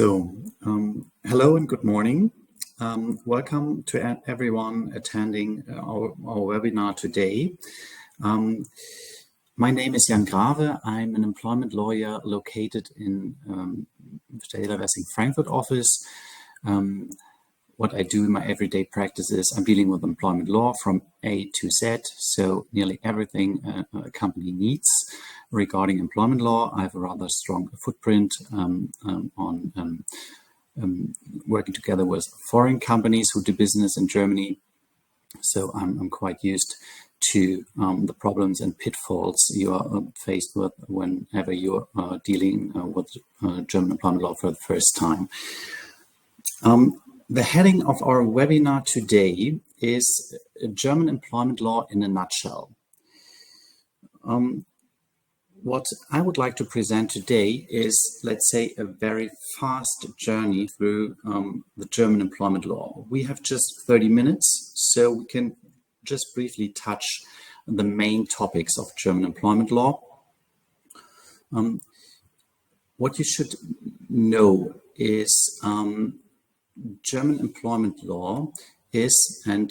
Hello and good morning. Welcome to everyone attending our webinar today. My name is Grawe. I'm an employment lawyer located in Taylor Wessing Frankfurt office. What I do in my everyday practice is I'm dealing with employment law from A to Z, so nearly everything a company needs regarding employment law. I have a rather strong footprint on working together with foreign companies who do business in Germany. So I'm quite used to the problems and pitfalls you are faced with whenever you are dealing with German employment law for the first time. The heading of our webinar today is German employment law in a nutshell. What I would like to present today is, let's say, a very fast journey through the German employment law. We have just 30 minutes, so we can just briefly touch the main topics of German employment law. What you should know is German employment law is, and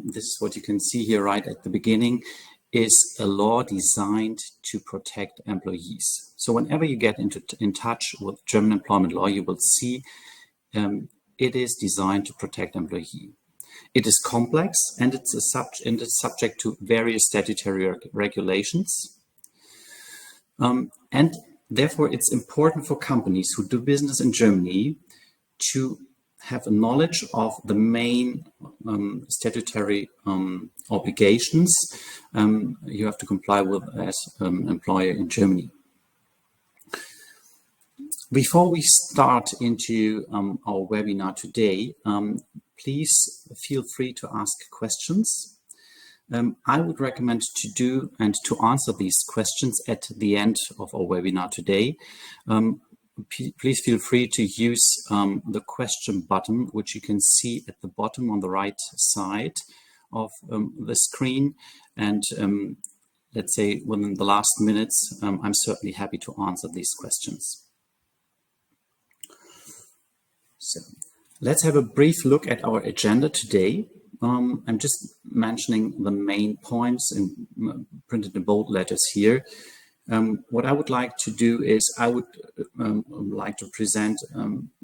this is what you can see here right at the beginning, is a law designed to protect employees. So whenever you get in touch with German employment law, you will see it is designed to protect employee. It is complex and it's subject to various statutory regulations. And therefore, it's important for companies who do business in Germany to have a knowledge of the main statutory obligations you have to comply with as an employer in Germany. Before we start into our webinar today, please feel free to ask questions. I would recommend to do and to answer these questions at the end of our webinar today. Please feel free to use the question button, which you can see at the bottom on the right side of the screen. And let's say within the last minutes, I'm certainly happy to answer these questions. So let's have a brief look at our agenda today. I'm just mentioning the main points printed in bold letters here. What I would like to do is I would like to present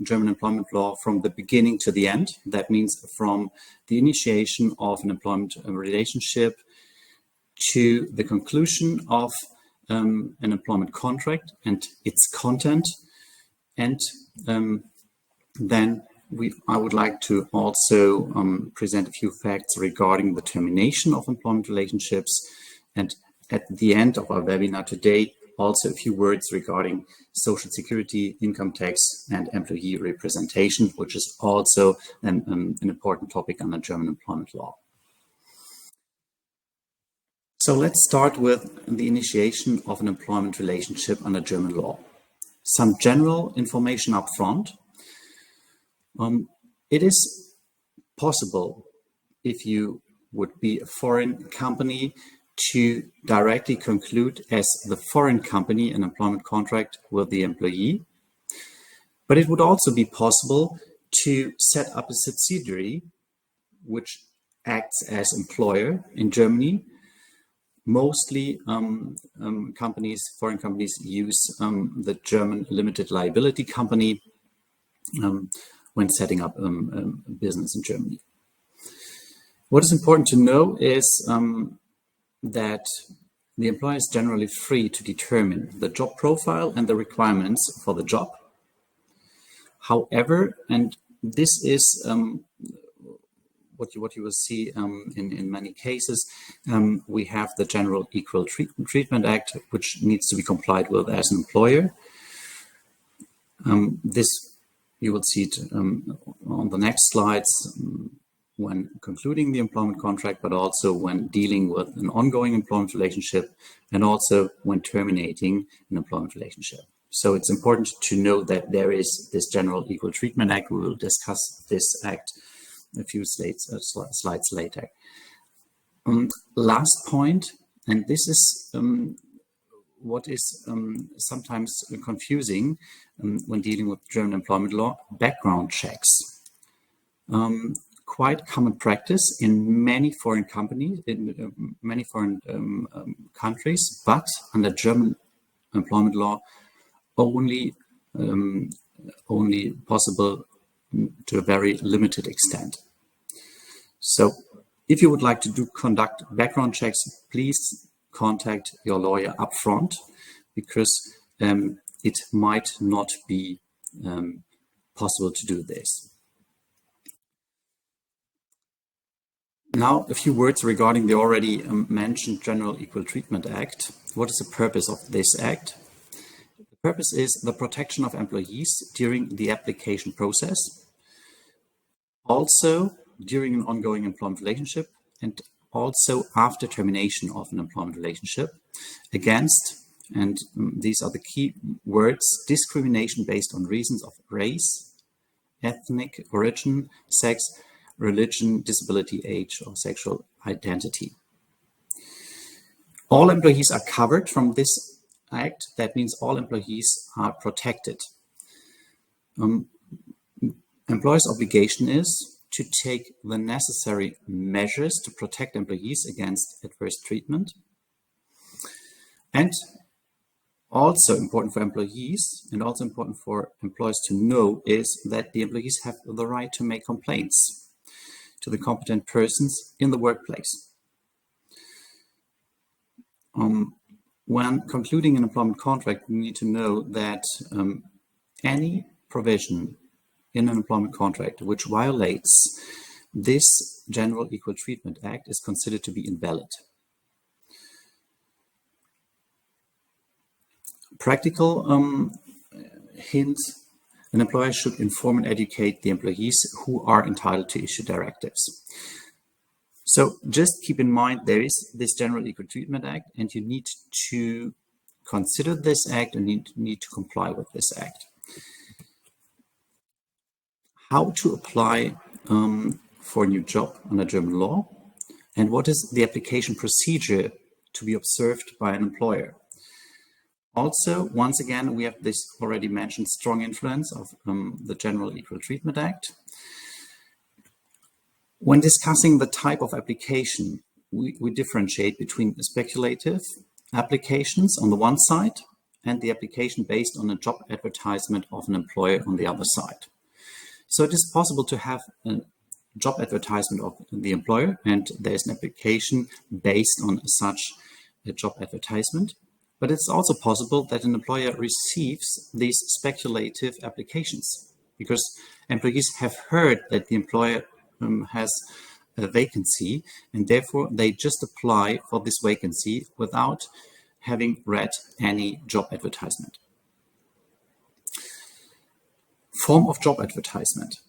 German employment law from the beginning to the end. That means from the initiation of an employment relationship to the conclusion of an employment contract and its content. And then I would like to also present a few facts regarding the termination of employment relationships, and at the end of our webinar today, also a few words regarding social security, income tax, and employee representation, which is also an important topic under German employment law. So let's start with the initiation of an employment relationship under German law. Some general information up front. It is possible, if you would be a foreign company, to directly conclude as the foreign company an employment contract with the employee. But it would also be possible to set up a subsidiary which acts as employer in Germany. Mostly foreign companies use the German limited liability company when setting up a business in Germany. What is important to know is that the employer is generally free to determine the job profile and the requirements for the job. However, and this is what you will see in many cases, we have the General Equal Treatment Act, which needs to be complied with as an employer. This you will see it on the next slides when concluding the employment contract, but also when dealing with an ongoing employment relationship and also when terminating an employment relationship. So it's important to know that there is this General Equal Treatment Act. We will discuss this act a few slides later. Last point, and this is what is sometimes confusing when dealing with German employment law: background checks. Quite common practice in many foreign companies, in many foreign countries, but under German employment law, only possible to a very limited extent. So, if you would like to conduct background checks, please contact your lawyer upfront, because it might not be possible to do this. Now, a few words regarding the already mentioned General Equal Treatment Act. What is the purpose of this act? The purpose is the protection of employees during the application process, also during an ongoing employment relationship, and also after termination of an employment relationship, against, and these are the key words, discrimination based on reasons of race, ethnic origin, sex, religion, disability, age, or sexual identity. All employees are covered from this act. That means all employees are protected. Employers' obligation is to take the necessary measures to protect employees against adverse treatment. And also important for employees and also important for employers to know is that the employees have the right to make complaints to the competent persons in the workplace. When concluding an employment contract, we need to know that any provision in an employment contract which violates this General Equal Treatment Act is considered to be invalid. Practical hint: an employer should inform and educate the employees who are entitled to issue directives. So just keep in mind there is this General Equal Treatment Act, and you need to consider this act and need to comply with this act. How to apply for a new job under German law, and what is the application procedure to be observed by an employer. Also, once again, we have this already mentioned strong influence of the General Equal Treatment Act. When discussing the type of application, we differentiate between speculative applications on the one side and the application based on a job advertisement of an employer on the other side. So it is possible to have a job advertisement of the employer, and there's an application based on such a job advertisement. But it's also possible that an employer receives these speculative applications because employees have heard that the employer has a vacancy, and therefore they just apply for this vacancy without having read any job advertisement. Form of job advertisement.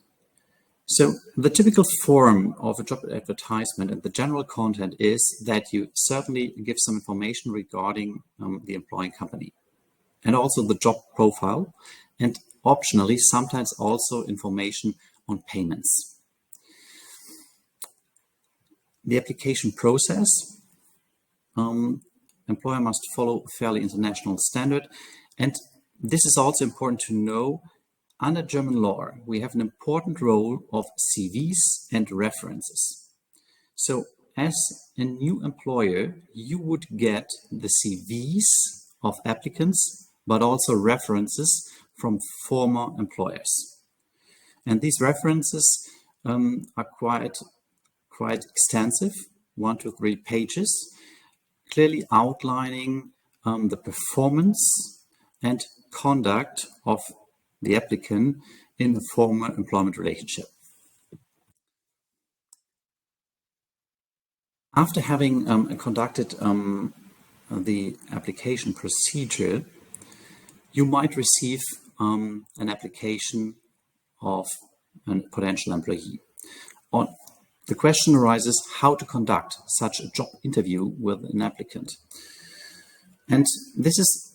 So the typical form of a job advertisement and the general content is that you certainly give some information regarding the employing company and also the job profile, and optionally sometimes also information on payments. The application process. Employer must follow a fairly international standard, and this is also important to know. Under German law, we have an important role of CVs and references. So as a new employer, you would get the CVs of applicants, but also references from former employers. And these references are quite extensive, 1 to 3 pages, clearly outlining the performance and conduct of the applicant in a former employment relationship. After having conducted the application procedure, you might receive an application of a potential employee. The question arises how to conduct such a job interview with an applicant. And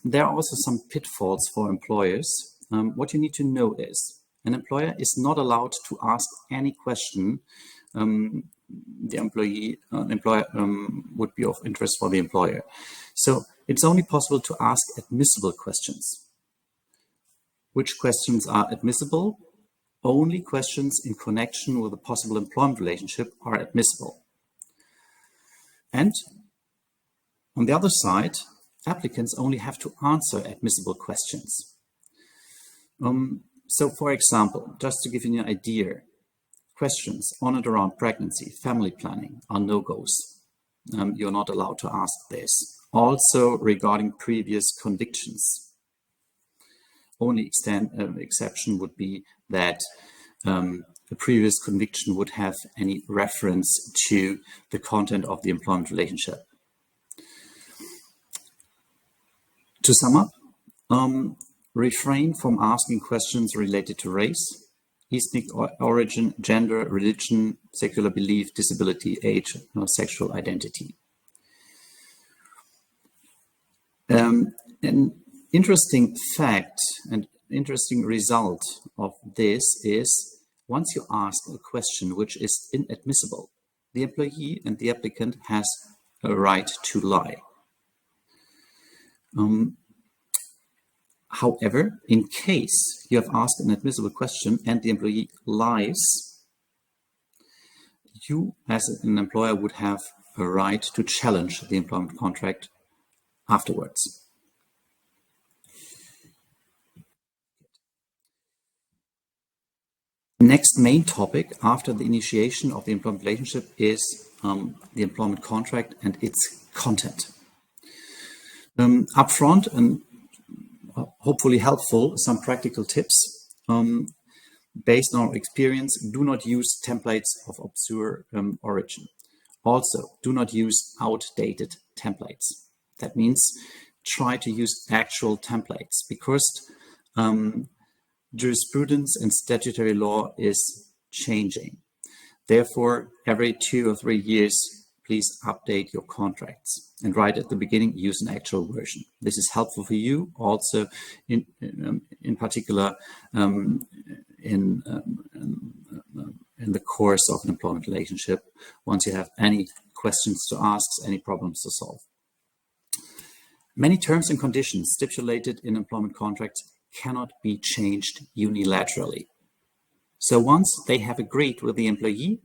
there are also some pitfalls for employers. What you need to know is an employer is not allowed to ask any question the employer would be of interest for the employer. So It's only possible to ask admissible questions. Which questions are admissible? Only questions in connection with a possible employment relationship are admissible. And on the other side, applicants only have to answer admissible questions. So for example, just to give you an idea, questions on and around pregnancy, family planning are no-goes. You're not allowed to ask this. Also regarding previous convictions. Only exception would be that the previous conviction would have any reference to the content of the employment relationship. To sum up, refrain from asking questions related to race, ethnic origin, gender, religion, secular belief, disability, age, or sexual identity. An interesting fact and interesting result of this is once you ask a question which is inadmissible, the employee and the applicant has a right to lie. However, in case you have asked an admissible question and the employee lies, you as an employer would have a right to challenge the employment contract afterwards. Next main topic after the initiation of the employment relationship is the employment contract and its content. Upfront and hopefully helpful, some practical tips. Based on our experience, do not use templates of obscure origin. Also, do not use outdated templates. That means try to use actual templates because jurisprudence and statutory law is changing. Therefore, every 2 or 3 years, please update your contracts. And right at the beginning, use an actual version. This is helpful for you also in particular in the course of an employment relationship, once you have any questions to ask, any problems to solve. Many terms and conditions stipulated in employment contracts cannot be changed unilaterally. So once they have agreed with the employee,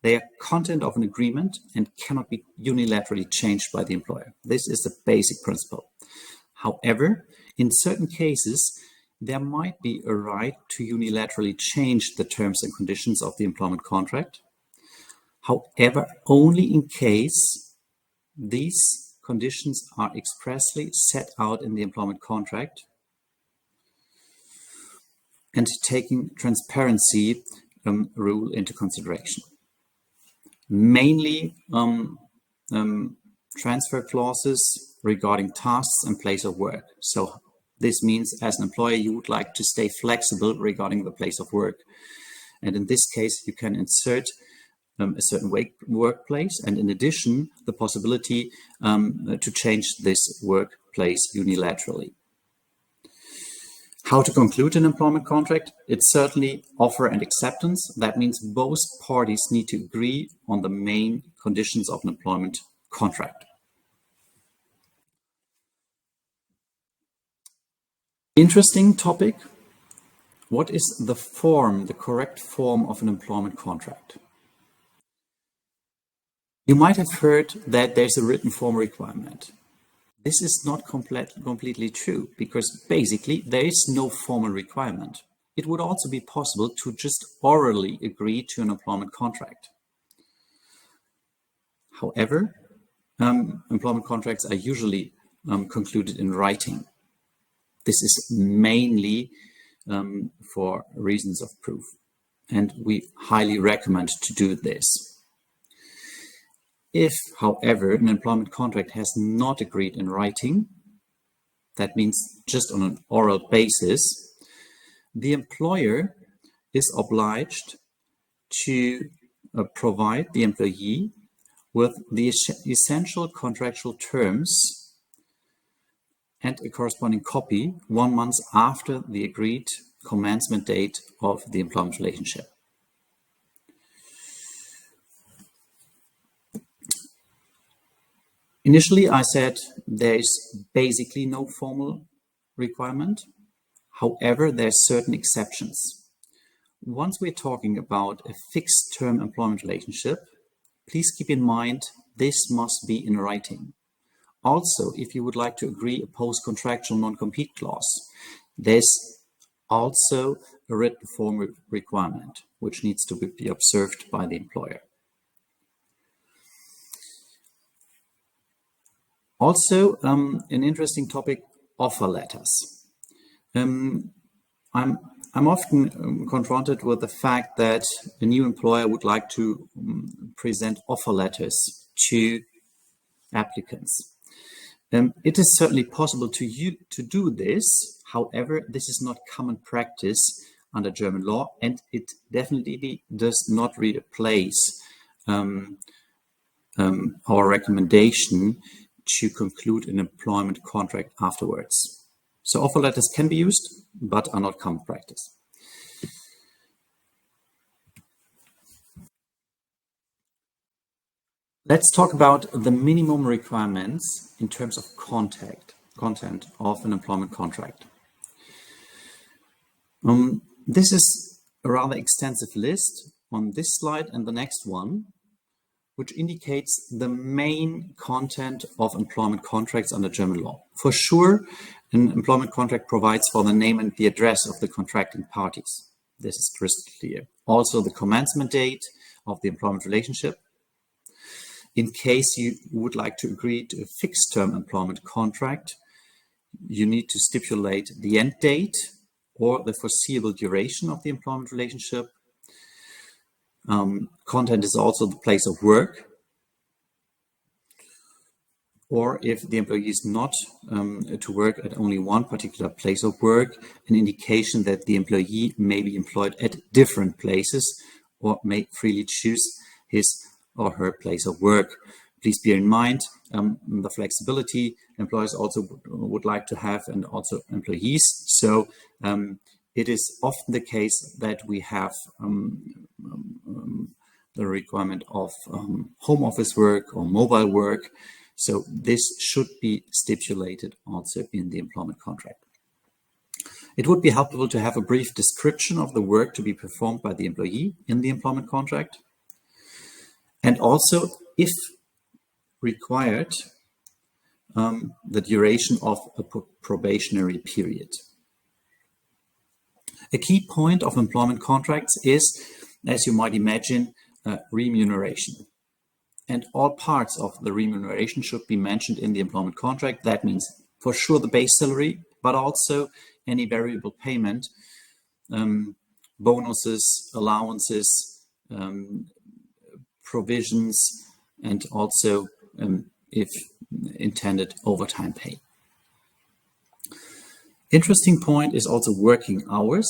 they are content of an agreement and cannot be unilaterally changed by the employer. This is the basic principle. However, in certain cases, there might be a right to unilaterally change the terms and conditions of the employment contract. However, only in case these conditions are expressly set out in the employment contract and taking transparency rule into consideration. Mainly transfer clauses regarding tasks and place of work. So this means as an employer, you would like to stay flexible regarding the place of work. And in this case, you can insert a certain workplace and in addition, the possibility to change this workplace unilaterally. How to conclude an employment contract? It's certainly offer and acceptance. That means both parties need to agree on the main conditions of an employment contract. Interesting topic. What is the form, the correct form of an employment contract? You might have heard that there's a written form requirement. This is not completely true because basically there is no formal requirement. It would also be possible to just orally agree to an employment contract. However, employment contracts are usually concluded in writing. This is mainly for reasons of proof, and we highly recommend to do this. If, however, an employment contract has not agreed in writing, that means just on an oral basis, the employer is obliged to provide the employee with the essential contractual terms and a corresponding copy 1 month after the agreed commencement date of the employment relationship. Initially, I said there is basically no formal requirement. However, there are certain exceptions. Once we're talking about a fixed term employment relationship, please keep in mind this must be in writing. Also, if you would like to agree a post-contractual non-compete clause, there's also a written form requirement, which needs to be observed by the employer. Also, an interesting topic, offer letters. I'm often confronted with the fact that a new employer would like to present offer letters to applicants. It is certainly possible to do this. However, this is not common practice under German law, and it definitely does not replace our recommendation to conclude an employment contract afterwards. So offer letters can be used, but are not common practice. Let's talk about the minimum requirements in terms of content of an employment contract. This is a rather extensive list on this slide and the next one, which indicates the main content of employment contracts under German law. For sure, an employment contract provides for the name and the address of the contracting parties. This is crystal clear. Also, the commencement date of the employment relationship. In case you would like to agree to a fixed term employment contract, you need to stipulate the end date or the foreseeable duration of the employment relationship. Content is also the place of work, or if the employee is not to work at only one particular place of work, an indication that the employee may be employed at different places or may freely choose his or her place of work. Please bear in mind the flexibility employers also would like to have, and also employees. So it is often the case that we have the requirement of home office work or mobile work. So this should be stipulated also in the employment contract. It would be helpful to have a brief description of the work to be performed by the employee in the employment contract. And also, if required, the duration of a probationary period. A key point of employment contracts is, as you might imagine, remuneration. And all parts of the remuneration should be mentioned in the employment contract. That means for sure the base salary, but also any variable payment, bonuses, allowances, provisions, and also, if intended, overtime pay. Interesting point is also working hours,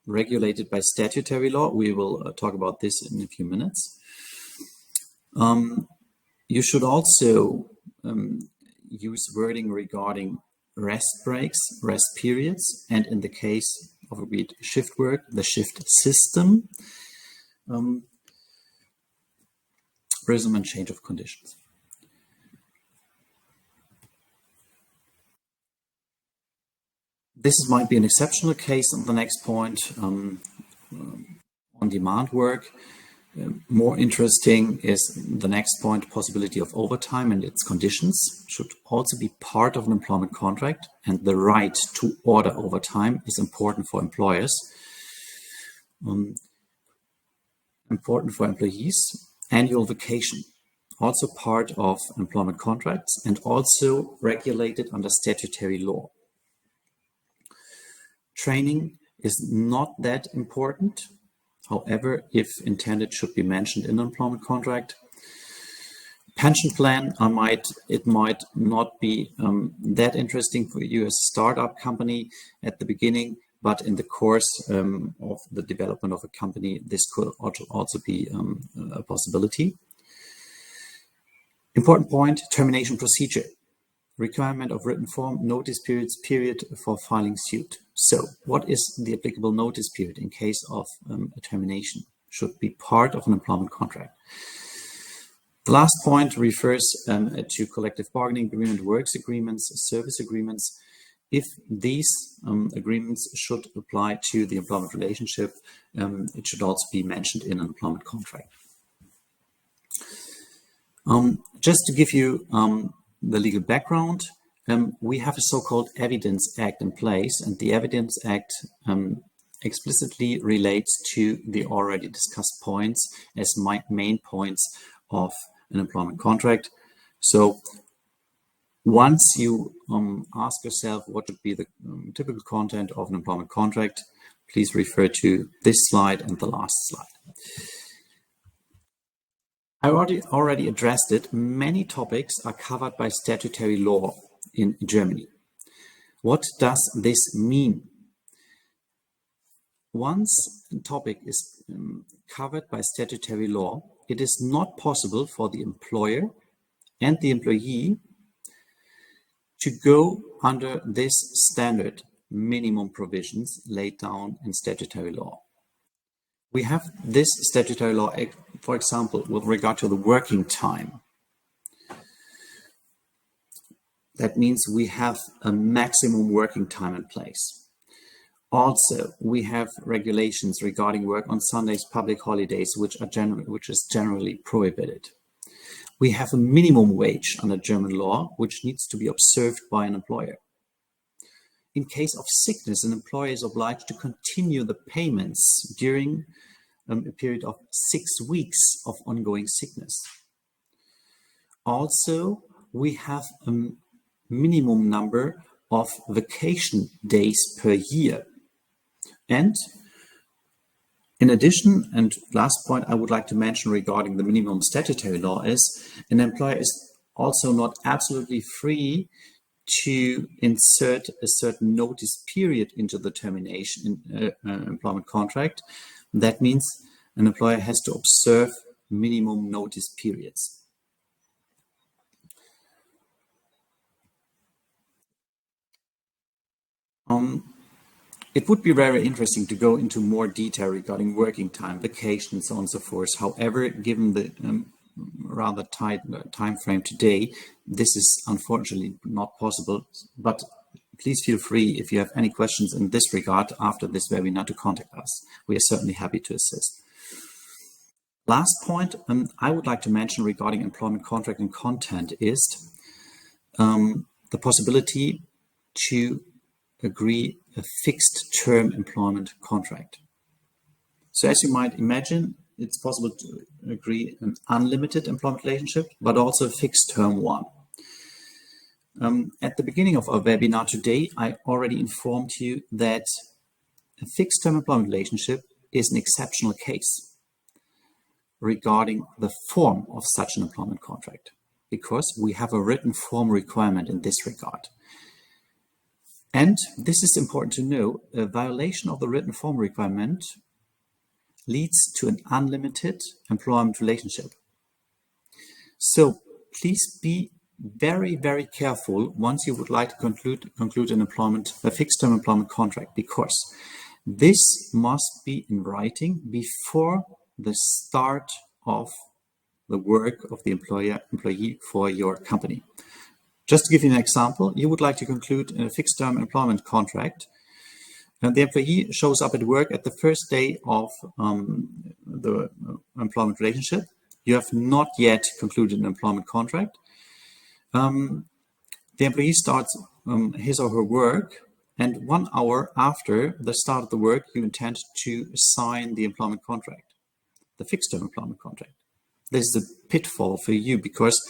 regulated by statutory law. We will talk about this in a few minutes. You should also use wording regarding rest breaks, rest periods, and in the case of agreed shift work, the shift system, resume and change of conditions. This might be an exceptional case on the next point, on-demand work. More interesting is the next point, possibility of overtime and its conditions should also be part of an employment contract, and the right to order overtime is important for employers, important for employees. Annual vacation, also part of employment contracts and also regulated under statutory law. Training is not that important. However, if intended, should be mentioned in an employment contract. Pension plan, it might not be that interesting for you as a startup company at the beginning, but in the course of the development of a company, this could also be a possibility. Important point, termination procedure. Requirement of written form, notice period for filing suit. So what is the applicable notice period in case of a termination? Should be part of an employment contract. The last point refers to collective bargaining agreement, works agreements, service agreements. If these agreements should apply to the employment relationship, it should also be mentioned in an employment contract. Just to give you the legal background, we have a so-called Evidence Act in place, and the Evidence Act explicitly relates to the already discussed points as main points of an employment contract. So once you ask yourself what should be the typical content of an employment contract, please refer to this slide and the last slide. I already addressed it. Many topics are covered by statutory law in Germany. What does this mean? Once a topic is covered by statutory law, it is not possible for the employer and the employee to go under this standard minimum provisions laid down in statutory law. We have this statutory law, for example, with regard to the working time. That means we have a maximum working time in place. Also, we have regulations regarding work on Sundays, public holidays, which is generally prohibited. We have a minimum wage under German law, which needs to be observed by an employer. In case of sickness, an employer is obliged to continue the payments during a period of 6 weeks of ongoing sickness. Also, we have a minimum number of vacation days per year. And in addition, and last point I would like to mention regarding the minimum statutory law is an employer is also not absolutely free to insert a certain notice period into the termination employment contract. That means an employer has to observe minimum notice periods. It would be very interesting to go into more detail regarding working time, vacation, and so on and so forth. However, given the rather tight time frame today, this is unfortunately not possible. But please feel free, if you have any questions in this regard after this webinar, to contact us. We are certainly happy to assist. Last point I would like to mention regarding employment contract and content is the possibility to agree a fixed term employment contract. So as you might imagine, it's possible to agree an unlimited employment relationship, but also a fixed term one. At the beginning of our webinar today, I already informed you that a fixed term employment relationship is an exceptional case regarding the form of such an employment contract, because we have a written form requirement in this regard. And this is important to know, a violation of the written form requirement leads to an unlimited employment relationship. So please be very, very careful once you would like to conclude a fixed term employment contract, because this must be in writing before the start of the work of the employee for your company. Just to give you an example, you would like to conclude a fixed term employment contract, and the employee shows up at work at the first day of the employment relationship. You have not yet concluded an employment contract. The employee starts his or her work, and 1 hour after the start of the work, you intend to sign the employment contract, the fixed term employment contract. This is a pitfall for you, because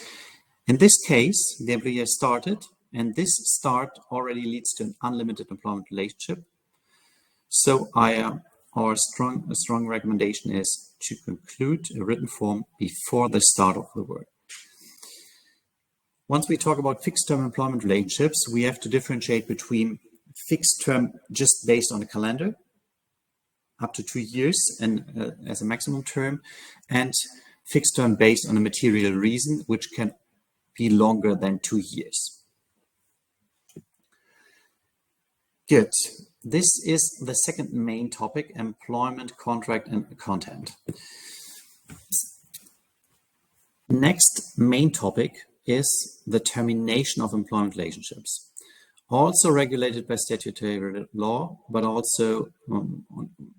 in this case, the employee has started, and this start already leads to an unlimited employment relationship. So our strong recommendation is to conclude a written form before the start of the work. Once we talk about fixed term employment relationships, we have to differentiate between fixed term just based on a calendar, up to 2 years and as a maximum term, and fixed term based on a material reason, which can be longer than 2 years. Good. This is the second main topic, employment contract and content. Next main topic is the termination of employment relationships, also regulated by statutory law, but also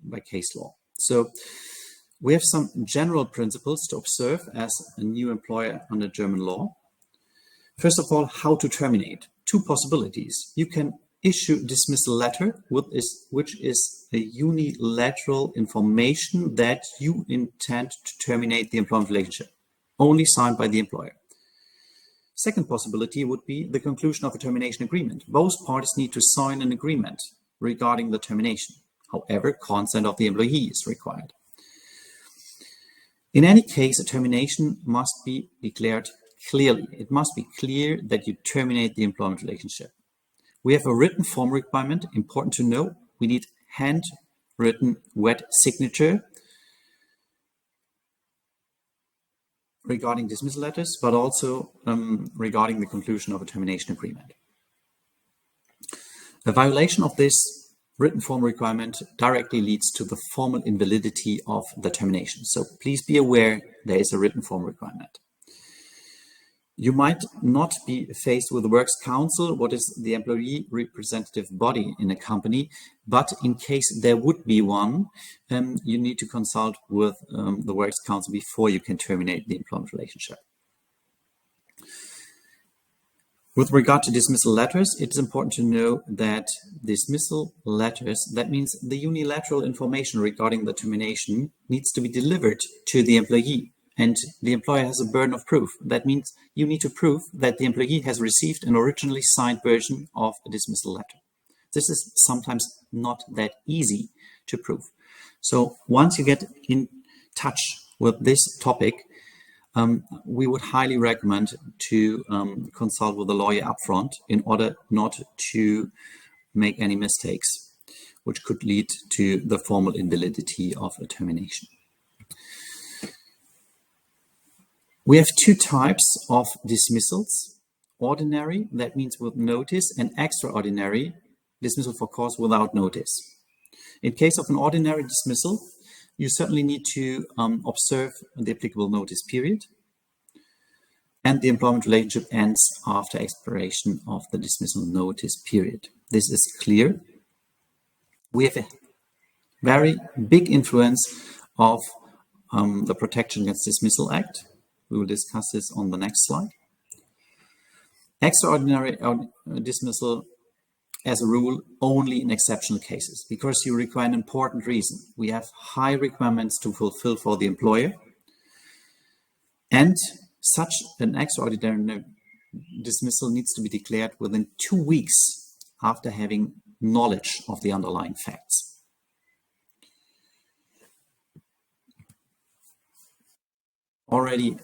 by case law. So we have some general principles to observe as a new employer under German law. First of all, how to terminate. Two possibilities. You can issue a dismissal letter, which is a unilateral information that you intend to terminate the employment relationship, only signed by the employer. Second possibility would be the conclusion of a termination agreement. Both parties need to sign an agreement regarding the termination. However, consent of the employee is required. In any case, a termination must be declared clearly. It must be clear that you terminate the employment relationship. We have a written form requirement. Important to know, we need handwritten wet signature regarding dismissal letters, but also regarding the conclusion of a termination agreement. A violation of this written form requirement directly leads to the formal invalidity of the termination. So please be aware there is a written form requirement. You might not be faced with the Works Council, what is the employee representative body in a company, but in case there would be one, you need to consult with the Works Council before you can terminate the employment relationship. With regard to dismissal letters, it's important to know that dismissal letters, that means the unilateral information regarding the termination, needs to be delivered to the employee. And the employer has a burden of proof. That means you need to prove that the employee has received an originally signed version of a dismissal letter. This is sometimes not that easy to prove. So once you get in touch with this topic, we would highly recommend to consult with a lawyer upfront in order not to make any mistakes, which could lead to the formal invalidity of a termination. We have two types of dismissals: ordinary, that means with notice, and extraordinary, dismissal for cause without notice. In case of an ordinary dismissal, you certainly need to observe the applicable notice period, and the employment relationship ends after expiration of the dismissal notice period. This is clear. We have a very big influence of the Protection Against Dismissal Act. We will discuss this on the next slide. Extraordinary dismissal, as a rule, only in exceptional cases, because you require an important reason. We have high requirements to fulfill for the employer, and such an extraordinary dismissal needs to be declared within 2 weeks after having knowledge of the underlying facts. Already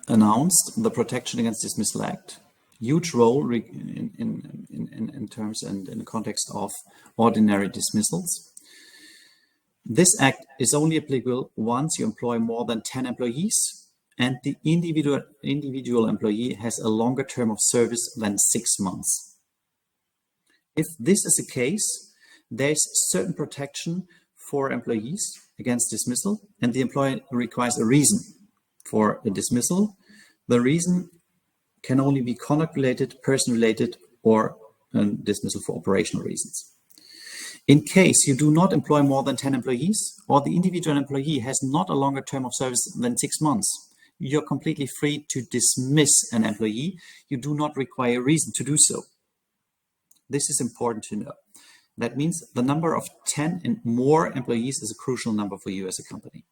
announced, the Protection Against Dismissal Act, huge role in terms and in the context of ordinary dismissals. This act is only applicable once you employ more than 10 employees and the individual employee has a longer term of service than 6 months. If this is the case, there is certain protection for employees against dismissal, and the employer requires a reason for a dismissal. The reason can only be conduct-related, person-related, or a dismissal for operational reasons. In case you do not employ more than 10 employees, or the individual employee has not a longer term of service than 6 months, you're completely free to dismiss an employee. You do not require a reason to do so. This is important to know. That means the number of 10 and more employees is a crucial number for you as a company.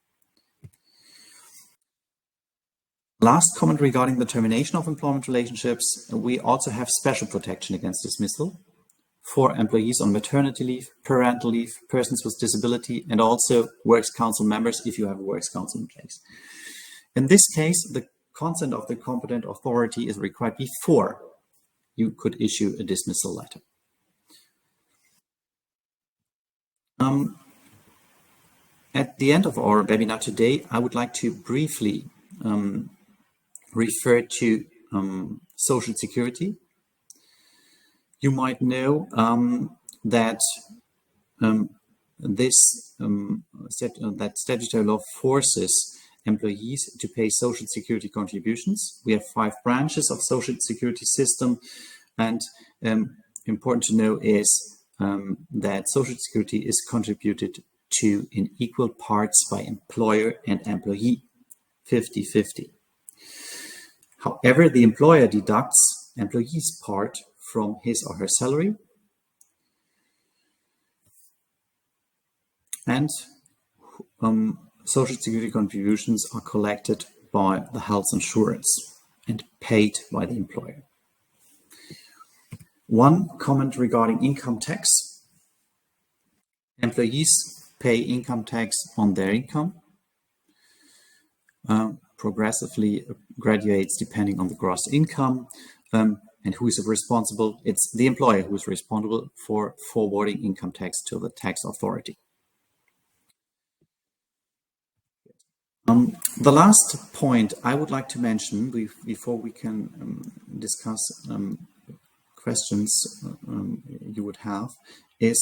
Last comment regarding the termination of employment relationships, we also have special protection against dismissal for employees on maternity leave, parental leave, persons with disability, and also Works Council members if you have a Works Council in place. In this case, the consent of the competent authority is required before you could issue a dismissal letter. At the end of our webinar today, I would like to briefly refer to Social Security. You might know that that statutory law forces employees to pay social security contributions. We have 5 branches of social security system, and important to know is that social security is contributed to in equal parts by employer and employee, 50-50. However, the employer deducts employee's part from his or her salary, and social security contributions are collected by the health insurance and paid by the employer. One comment regarding income tax. Employees pay income tax on their income. Progressively graduates depending on the gross income. And who is responsible? It's the employer who is responsible for forwarding income tax to the tax authority. The last point I would like to mention before we can discuss questions you would have is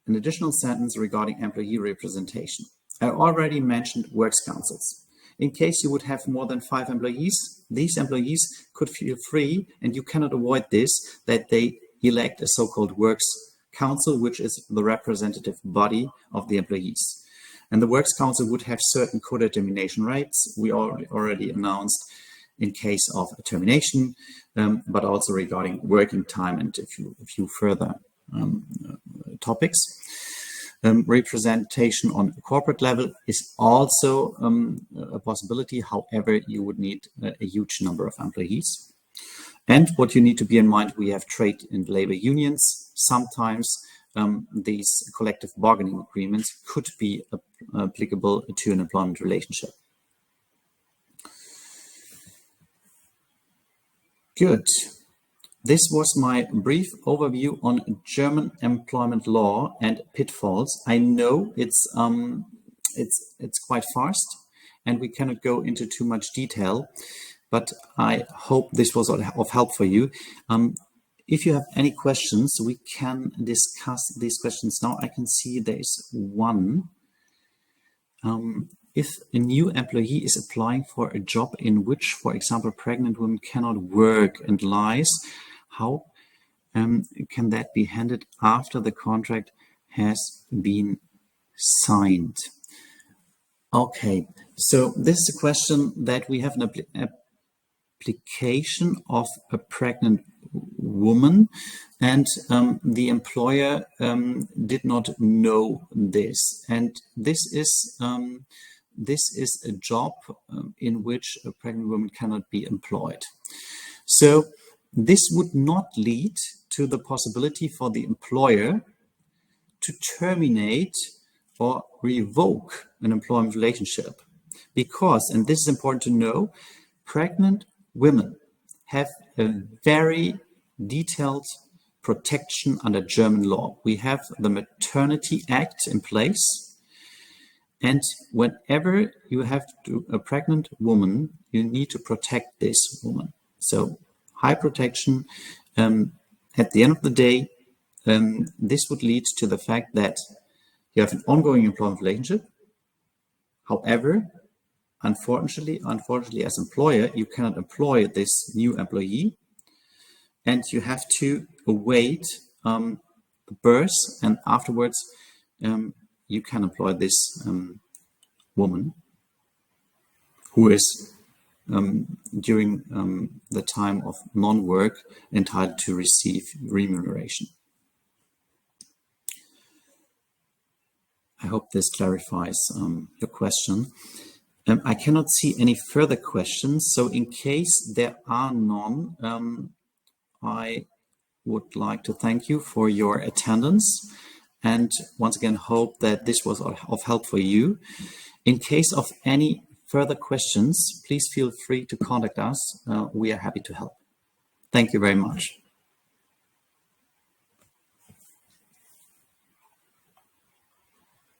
an additional sentence regarding employee representation. I already mentioned works councils. In case you would have more than 5 employees, these employees could feel free, and you cannot avoid this, that they elect a so-called works council, which is the representative body of the employees. And the Works Council would have certain co-determination rights. We already announced in case of a termination, but also regarding working time and a few further topics. Representation on a corporate level is also a possibility. However, you would need a huge number of employees. And what you need to be in mind, we have trade and labor unions. Sometimes these collective bargaining agreements could be applicable to an employment relationship. Good. This was my brief overview on German employment law and pitfalls. I know it's quite fast and we cannot go into too much detail, but I hope this was of help for you. If you have any questions, we can discuss these questions now. I can see there is one. If a new employee is applying for a job in which, for example, pregnant women cannot work and lies, how can that be handled after the contract has been signed? Okay, so this is a question that we have an application of a pregnant woman, and the employer did not know this, and this is a job in which a pregnant woman cannot be employed. So this would not lead to the possibility for the employer to terminate or revoke an employment relationship, because, and this is important to know, pregnant women have a very detailed protection under German law. We have the Maternity Act in place, and whenever you have a pregnant woman, you need to protect this woman. So high protection. At the end of the day, this would lead to the fact that you have an ongoing employment relationship. However, unfortunately, as employer, you cannot employ this new employee, and you have to await the birth, and afterwards you can employ this woman who is during the time of non-work entitled to receive remuneration. I hope this clarifies your question. I cannot see any further questions, so in case there are none, I would like to thank you for your attendance, and once again hope that this was of help for you. In case of any further questions, please feel free to contact us. We are happy to help. Thank you very much.